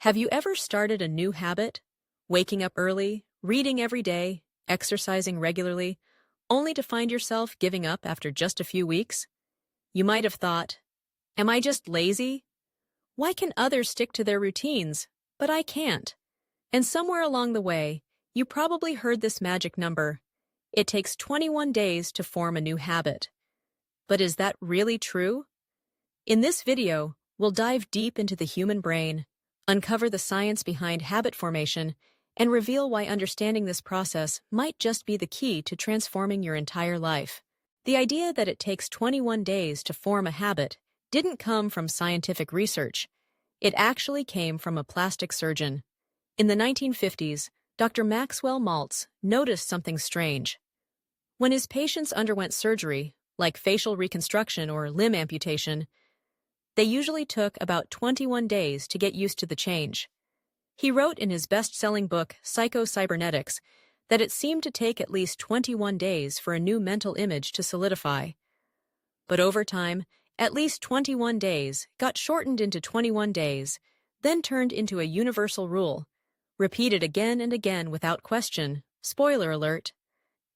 Have you ever started a new habit? Waking up early, reading every day, exercising regularly, only to find yourself giving up after just a few weeks? You might have thought, am I just lazy? Why can others stick to their routines, but I can't? And somewhere along the way, you probably heard this magic number. It takes 21 days to form a new habit. But is that really true? In this video, we'll dive deep into the human brain, uncover the science behind habit formation, and reveal why understanding this process might just be the key to transforming your entire life. The idea that it takes 21 days to form a habit didn't come from scientific research. It actually came from a plastic surgeon. In the 1950s, Dr. Maxwell Maltz noticed something strange. When his patients underwent surgery, like facial reconstruction or limb amputation, they usually took about 21 days to get used to the change. He wrote in his best-selling book, Psycho-Cybernetics, that it seemed to take at least 21 days for a new mental image to solidify. But over time, at least 21 days got shortened into 21 days, then turned into a universal rule, repeated again and again without question. Spoiler alert,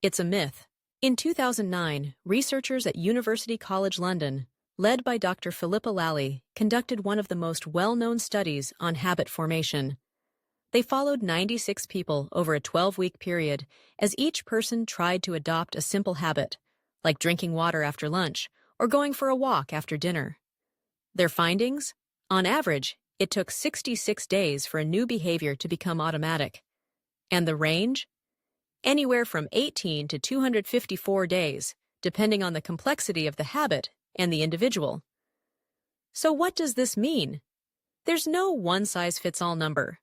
it's a myth. In 2009, researchers at University College London, led by Dr. Philippa Lally, conducted one of the most well-known studies on habit formation. They followed 96 people over a 12-week period as each person tried to adopt a simple habit, like drinking water after lunch or going for a walk after dinner. Their findings? On average, it took 66 days for a new behavior to become automatic. And the range? Anywhere from 18 to 254 days, depending on the complexity of the habit and the individual. So what does this mean? There's no one-size-fits-all number.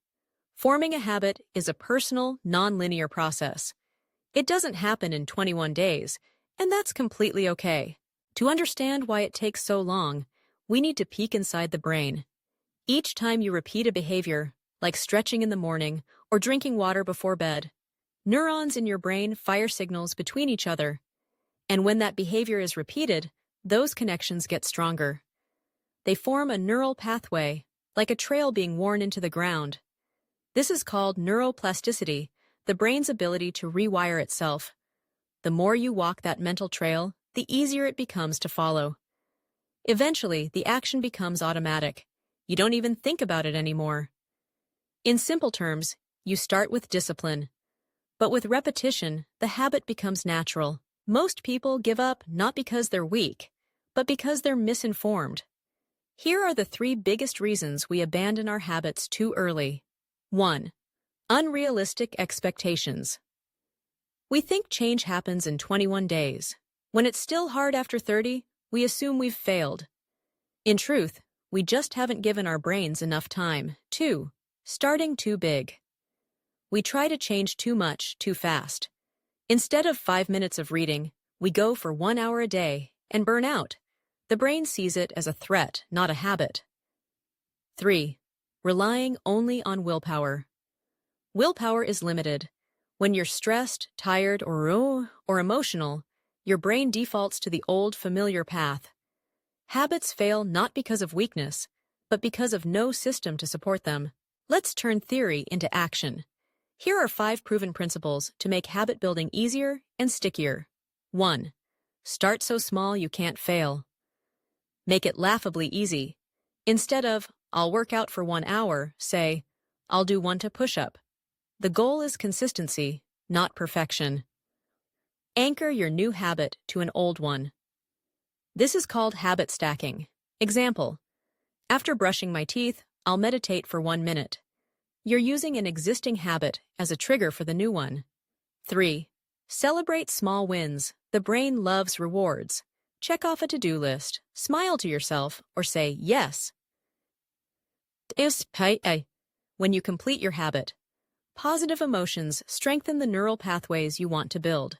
Forming a habit is a personal, non-linear process. It doesn't happen in 21 days, and that's completely okay. To understand why it takes so long, we need to peek inside the brain. Each time you repeat a behavior, like stretching in the morning or drinking water before bed, neurons in your brain fire signals between each other. And when that behavior is repeated, those connections get stronger. They form a neural pathway, like a trail being worn into the ground. This is called neuroplasticity, the brain's ability to rewire itself. The more you walk that mental trail, the easier it becomes to follow. Eventually, the action becomes automatic. You don't even think about it anymore. In simple terms, you start with discipline. But with repetition, the habit becomes natural. Most people give up not because they're weak, but because they're misinformed. Here are the 3 biggest reasons we abandon our habits too early. 1. Unrealistic expectations. We think change happens in 21 days. When it's still hard after 30, we assume we've failed. In truth, we just haven't given our brains enough time. 2. Starting too big. We try to change too much, too fast. Instead of 5 minutes of reading, we go for 1 hour a day and burn out. The brain sees it as a threat, not a habit. 3. Relying only on willpower. Willpower is limited. When you're stressed, tired, or emotional, your brain defaults to the old familiar path. Habits fail not because of weakness, but because of no system to support them. Let's turn theory into action. Here are 5 proven principles to make habit building easier and stickier. 1. Start so small you can't fail. Make it laughably easy. Instead of, I'll work out for 1 hour, say, I'll do 1 push-up. The goal is consistency, not perfection. Anchor your new habit to an old one. This is called habit stacking. Example, after brushing my teeth, I'll meditate for 1 minute. You're using an existing habit as a trigger for the new one. 3. Celebrate small wins. The brain loves rewards. Check off a to-do list, smile to yourself, or say yes. When you complete your habit, positive emotions strengthen the neural pathways you want to build.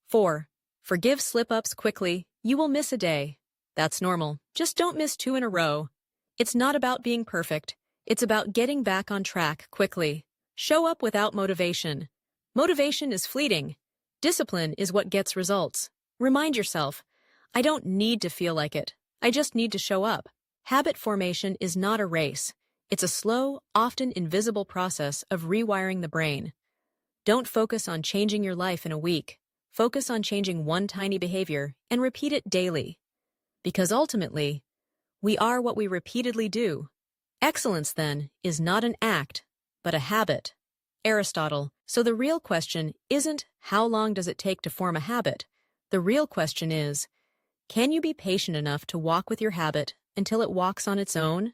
4. Forgive slip-ups quickly. You will miss a day. That's normal. Just don't miss 2 in a row. It's not about being perfect. It's about getting back on track quickly. Show up without motivation. Motivation is fleeting. Discipline is what gets results. Remind yourself, I don't need to feel like it. I just need to show up. Habit formation is not a race. It's a slow, often invisible process of rewiring the brain. Don't focus on changing your life in a week. Focus on changing one tiny behavior and repeat it daily. Because ultimately, we are what we repeatedly do. Excellence, then, is not an act, but a habit. Aristotle. So the real question isn't how long does it take to form a habit? The real question is, can you be patient enough to walk with your habit until it walks on its own?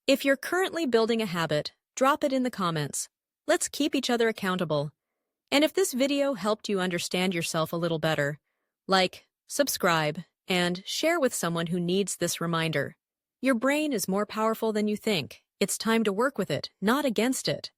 If you're currently building a habit, drop it in the comments. Let's keep each other accountable. And if this video helped you understand yourself a little better, like, subscribe, and share with someone who needs this reminder. Your brain is more powerful than you think. It's time to work with it, not against it.